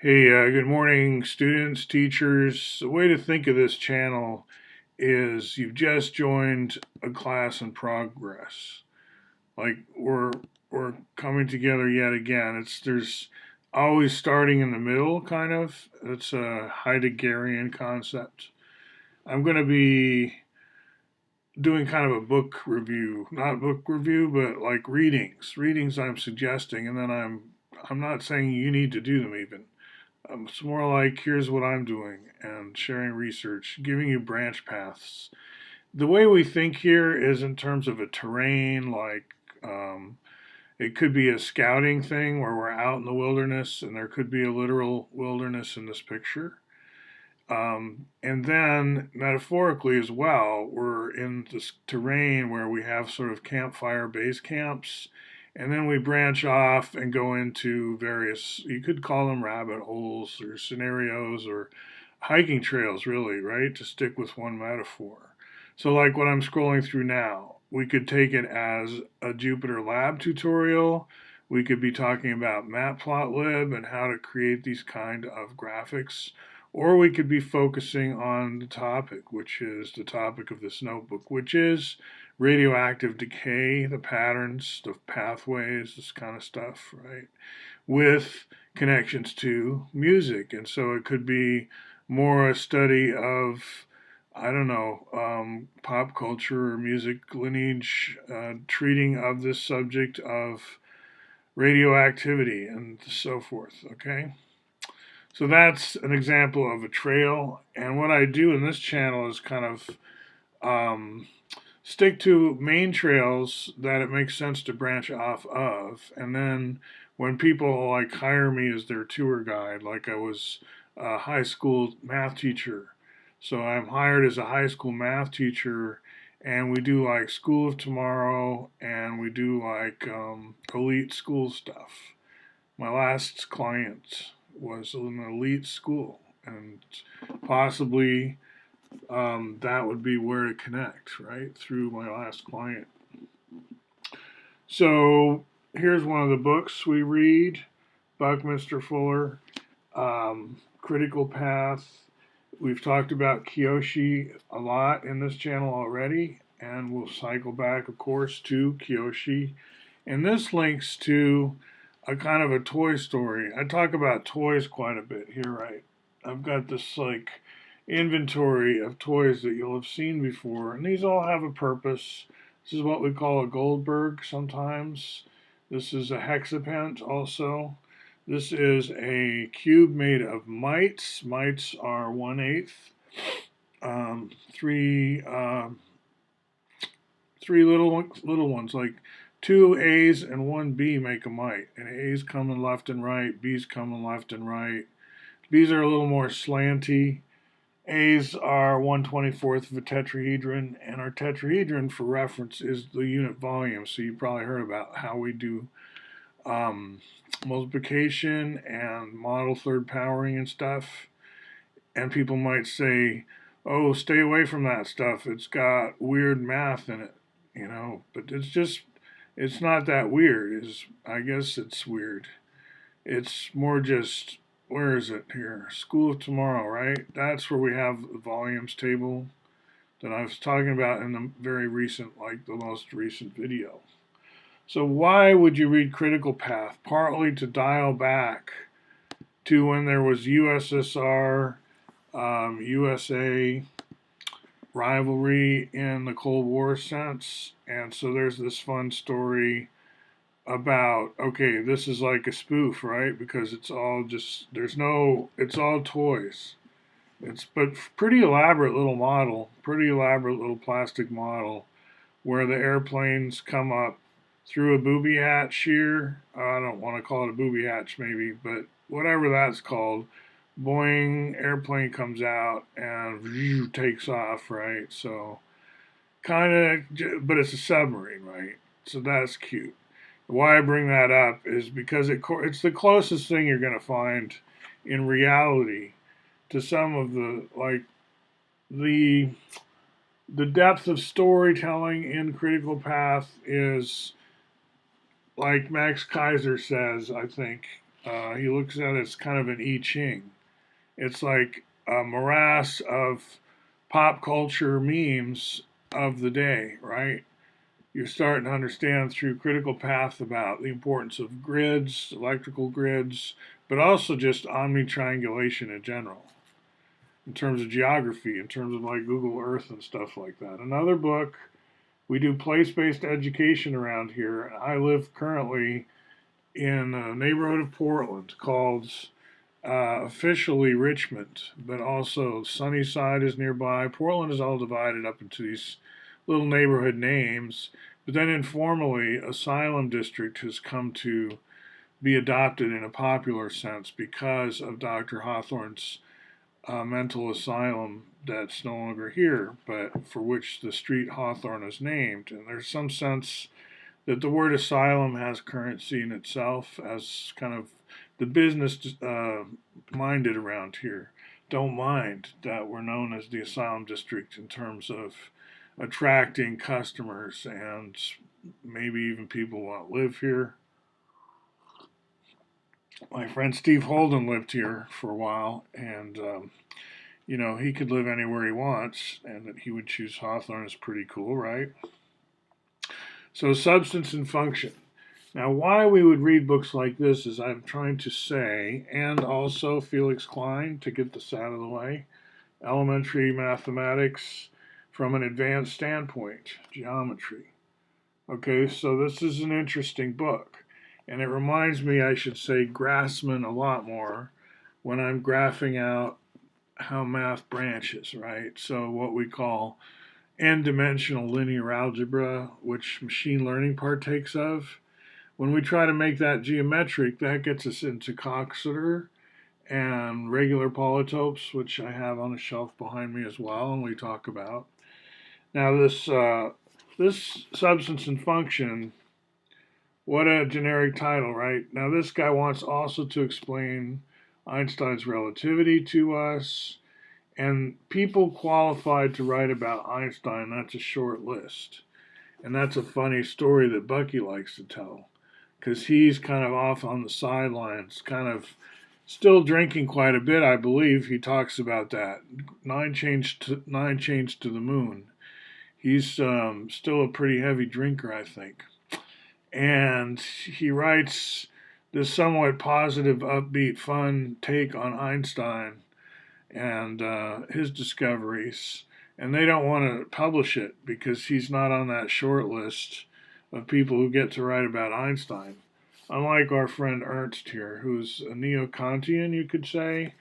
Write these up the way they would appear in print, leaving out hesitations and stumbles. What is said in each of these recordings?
Hey, good morning, students, teachers. The way to think of this channel is you've just joined a class in progress. Like we're coming together yet again. There's always starting in the middle, kind of. It's a Heideggerian concept. I'm going to be doing kind of a book review, not book review, but like readings. Readings I'm suggesting, and then I'm not saying you need to do them even. It's more like here's what I'm doing and sharing research, giving you branch paths. The way we think here is in terms of a terrain, like it could be a scouting thing where we're out in the wilderness, and there could be a literal wilderness in this picture. And then metaphorically as well, we're in this terrain where we have sort of campfire base camps, and then we branch off and go into various, you could call them rabbit holes or scenarios or hiking trails, really, right? To stick with one metaphor. So, like what I'm scrolling through now, we could take it as a Jupyter Lab tutorial. We could be talking about Matplotlib and how to create these kind of graphics, or we could be focusing on the topic, which is the topic of this notebook, which is radioactive decay, the patterns, the pathways, this kind of stuff, right? With connections to music. And so it could be more a study of, I don't know, pop culture or music lineage, treating of this subject of radioactivity and so forth, okay? So that's an example of a trail. And what I do in this channel is kind of um, stick to main trails that it makes sense to branch off of. And then when people like hire me as their tour guide, like I was a high school math teacher. So I'm hired as a high school math teacher, and we do like School of Tomorrow, and we do like elite school stuff. My last client was an elite school, and possibly that would be where to connect, right? Through my last client. So here's one of the books we read, Buckminster Fuller, Critical Path. We've talked about Kiyoshi a lot in this channel already, and we'll cycle back, of course, to Kiyoshi. And this links to a kind of a toy story. I talk about toys quite a bit here, right? I've got this like inventory of toys that you'll have seen before, and these all have a purpose. This is what we call a Goldberg sometimes. This is a hexapent also. This is a cube made of mites. Mites are 1/8. Three three little ones, like two A's and one B make a mite. And A's coming left and right, B's coming left and right. B's are a little more slanty. A's are 1/24 of a tetrahedron, and our tetrahedron, for reference, is the unit volume. So you probably heard about how we do um, multiplication and model third powering and stuff. And people might say, "Oh, stay away from that stuff. It's got weird math in it," you know. But it's not that weird. Is I guess it's weird. It's more just, where is it here? School of Tomorrow, right? That's where we have the volumes table that I was talking about in the very recent, like the most recent video. So why would you read Critical Path? Partly to dial back to when there was USSR, USA rivalry in the Cold War sense. And so there's this fun story about, okay, this is like a spoof, right? Because it's all just, it's all toys. It's but pretty elaborate little model, pretty elaborate little plastic model where the airplanes come up through a booby hatch here. I don't want to call it a booby hatch, maybe, but whatever that's called. Boeing airplane comes out and takes off, right? So kind of, but it's a submarine, right? So that's cute. Why I bring that up is because it's the closest thing you're going to find in reality to some of the like the the depth of storytelling in Critical Path is, like Max Kaiser says, I think, He looks at it as kind of an I Ching. It's like a morass of pop culture memes of the day, right? You're starting to understand through critical path about the importance of grids, electrical grids, but also just omni-triangulation in general, in terms of geography, in terms of like Google Earth and stuff like that. Another book, we do place-based education around here. I live currently in a neighborhood of Portland called officially Richmond, but also Sunnyside is nearby. Portland is all divided up into these little neighborhood names, but then informally, Asylum District has come to be adopted in a popular sense because of Dr. Hawthorne's mental asylum that's no longer here, but for which the street Hawthorne is named. And there's some sense that the word asylum has currency in itself as kind of the business minded around here don't mind that we're known as the asylum district in terms of attracting customers and maybe even people want to live here. My friend Steve Holden lived here for a while, and he could live anywhere he wants, and that he would choose Hawthorne is pretty cool, right? So, substance and function. Now, why we would read books like this is I'm trying to say, and also Felix Klein, to get this out of the way, elementary mathematics from an advanced standpoint, geometry. Okay, so this is an interesting book. And it reminds me, I should say, Grassman a lot more when I'm graphing out how math branches, right? So, what we call n-dimensional linear algebra, which machine learning partakes of. When we try to make that geometric, that gets us into Coxeter and regular polytopes, which I have on a shelf behind me as well, and we talk about. Now, this substance and function, what a generic title, right? Now, this guy wants also to explain Einstein's relativity to us, and people qualified to write about Einstein, that's a short list. And that's a funny story that Bucky likes to tell, because he's kind of off on the sidelines, kind of still drinking quite a bit, I believe. He talks about that. Nine chains to the moon. He's still a pretty heavy drinker, I think. And he writes this somewhat positive, upbeat, fun take on Einstein and his discoveries. And they don't want to publish it because he's not on that short list of people who get to write about Einstein. Unlike our friend Ernst here, who's a neo-Kantian, you could say.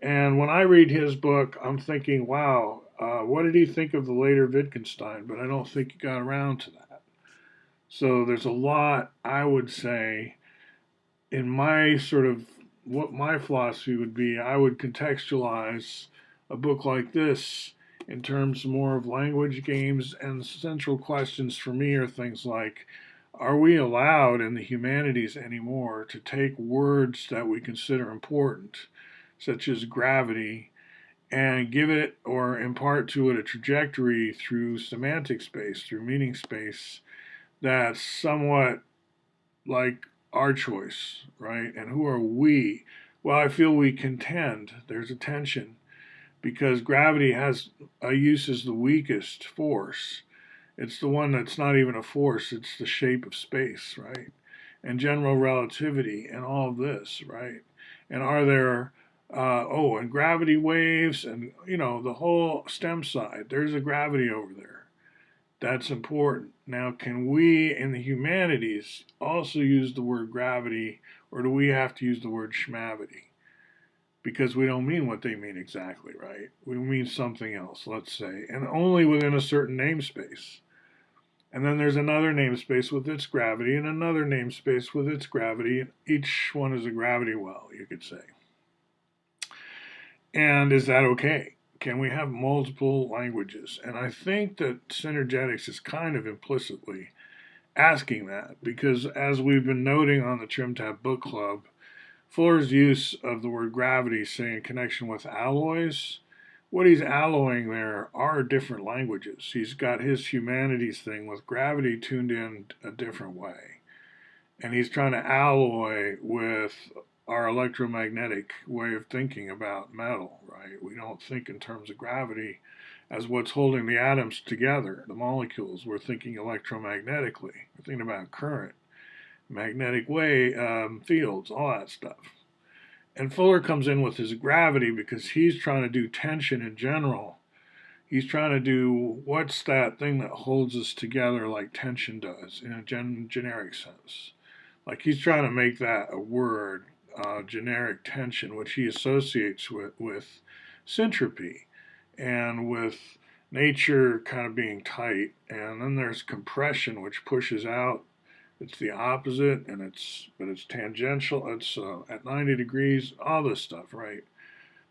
And when I read his book, I'm thinking, wow, what did he think of the later Wittgenstein? But I don't think he got around to that. So there's a lot, I would say, in my sort of what my philosophy would be. I would contextualize a book like this in terms more of language games, and central questions for me are things like, are we allowed in the humanities anymore to take words that we consider important, such as gravity, and give it or impart to it a trajectory through semantic space, through meaning space, that's somewhat like our choice, right? And who are we? Well, I feel we contend. There's a tension because gravity has a use as the weakest force. It's the one that's not even a force, it's the shape of space, right? And general relativity and all of this, right? And are there, and gravity waves and, the whole STEM side, there's a gravity over there. That's important. Now, can we in the humanities also use the word gravity, or do we have to use the word schmavity? Because we don't mean what they mean exactly, right? We mean something else, let's say, and only within a certain namespace. And then there's another namespace with its gravity, and another namespace with its gravity. And each one is a gravity well, you could say. And is that okay? Can we have multiple languages? And I think that synergetics is kind of implicitly asking that, because as we've been noting on the Trim Tab Book Club, Fuller's use of the word gravity, say in connection with alloys, what he's alloying there are different languages. He's got his humanities thing with gravity tuned in a different way. And he's trying to alloy with our electromagnetic way of thinking about metal, right? We don't think in terms of gravity as what's holding the atoms together, the molecules. We're thinking electromagnetically. We're thinking about current, magnetic fields, all that stuff. And Fuller comes in with his gravity because he's trying to do tension in general. He's trying to do what's that thing that holds us together like tension does in a generic sense. Like he's trying to make that a word, generic tension, which he associates with syntropy and with nature kind of being tight. And then there's compression, which pushes out. It's the opposite, and it's tangential. It's at 90 degrees. All this stuff, right?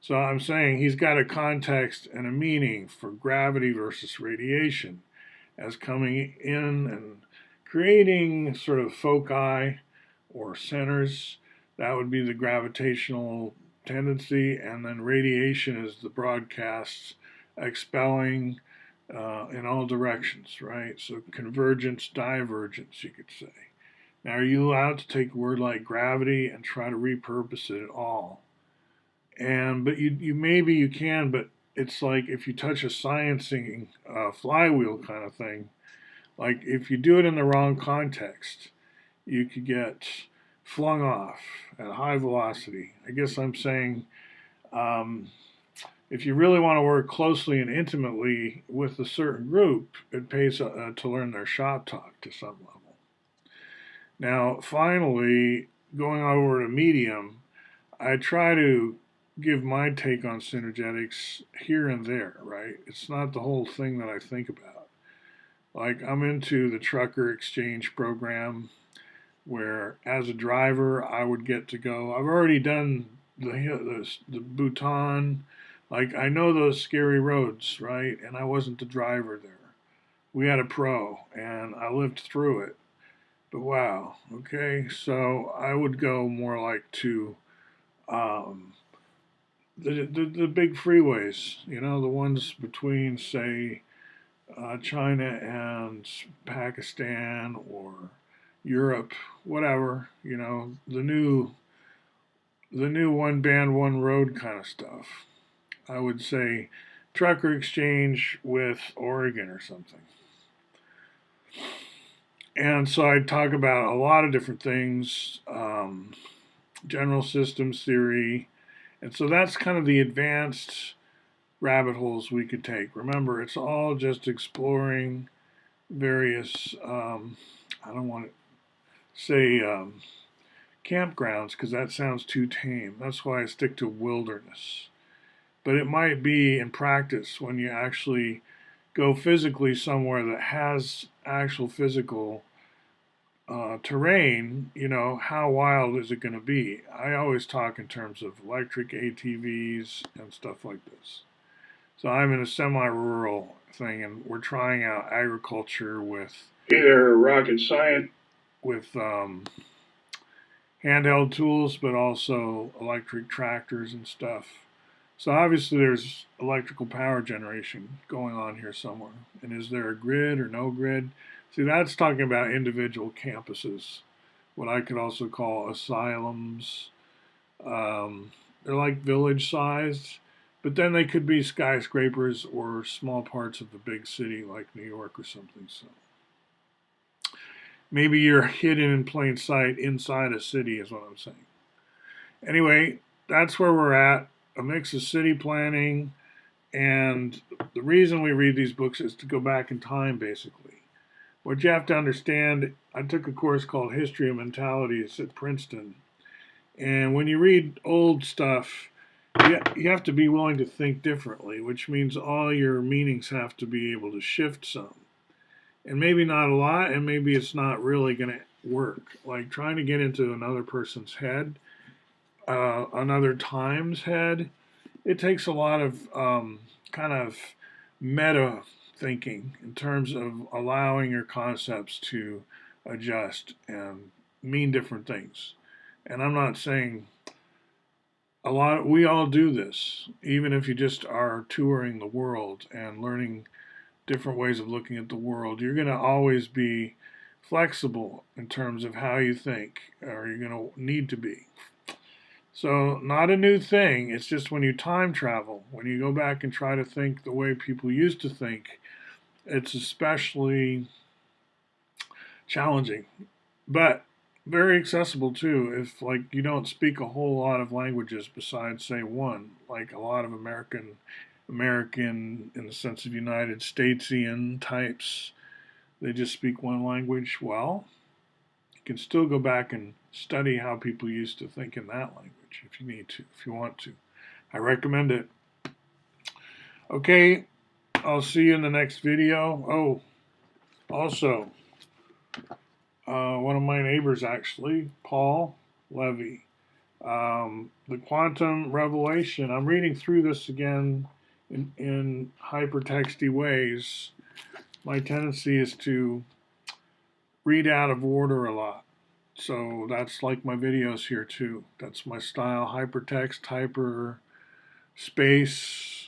So I'm saying he's got a context and a meaning for gravity versus radiation as coming in and creating sort of foci or centers. That would be the gravitational tendency, and then radiation is the broadcasts expelling in all directions, right? So convergence, divergence, you could say. Now, are you allowed to take a word like gravity and try to repurpose it at all? But you maybe you can, but it's like if you touch a sciencing flywheel kind of thing. Like if you do it in the wrong context, you could get flung off at high velocity. I guess I'm saying um, if you really want to work closely and intimately with a certain group, it pays to learn their shop talk to some level. Now, finally, going over to medium, I try to give my take on synergetics here and there, right? It's not the whole thing that I think about. Like, I'm into the trucker exchange program where, as a driver, I would get to go. I've already done the Bhutan. Like, I know those scary roads, right? And I wasn't the driver there. We had a pro, and I lived through it. But wow, okay, so I would go more like to um, the big freeways, the ones between, say, China and Pakistan or Europe, whatever, the new one band, one road kind of stuff. I would say trucker exchange with Oregon or something. And so I'd talk about a lot of different things, general systems theory. And so that's kind of the advanced rabbit holes we could take. Remember, it's all just exploring various, I don't want to say campgrounds because that sounds too tame. That's why I stick to wilderness. But it might be in practice when you actually go physically somewhere that has actual physical terrain, how wild is it going to be? I always talk in terms of electric ATVs and stuff like this. So I'm in a semi-rural thing, and we're trying out agriculture with either rocket science, with handheld tools, but also electric tractors and stuff. So obviously there's electrical power generation going on here somewhere. And is there a grid or no grid? See, that's talking about individual campuses, what I could also call asylums. They're like village sized, but then they could be skyscrapers or small parts of a big city like New York or something. So maybe you're hidden in plain sight inside a city, is what I'm saying. Anyway, that's where we're at. A mix of city planning, and the reason we read these books is to go back in time, basically. What you have to understand, I took a course called History of Mentalities at Princeton, and when you read old stuff, you have to be willing to think differently, which means all your meanings have to be able to shift some. And maybe not a lot, and maybe it's not really going to work. Like trying to get into another person's head, another time's head, it takes a lot of kind of meta thinking in terms of allowing your concepts to adjust and mean different things. And I'm not saying we all do this, even if you just are touring the world and learning different ways of looking at the world. You're going to always be flexible in terms of how you think, or you're going to need to be. So not a new thing. It's just when you time travel, when you go back and try to think the way people used to think, it's especially challenging, but very accessible too. If like you don't speak a whole lot of languages besides say one, like a lot of American in the sense of United Statesian types, they just speak one language. Well, you can still go back and study how people used to think in that language if you need to, if you want to. I recommend it. Okay, I'll see you in the next video. Oh, also, one of my neighbors actually, Paul Levy, the quantum revelation. I'm reading through this again in hypertexty ways. My tendency is to read out of order a lot. So that's like my videos here too. That's my style, hypertext, hyper space.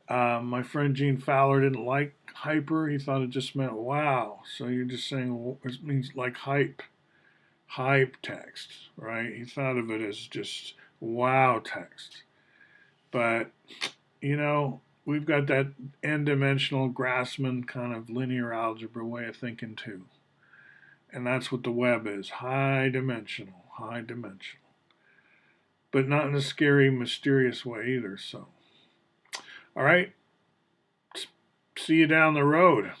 My friend Gene Fowler didn't like hyper. He thought it just meant wow. So you're just saying well, it means like hype text, right? He thought of it as just wow text. But, you know, we've got that n-dimensional Grassmann kind of linear algebra way of thinking too. And that's what the web is, high dimensional, high dimensional. But not in a scary, mysterious way either. So, all right, see you down the road.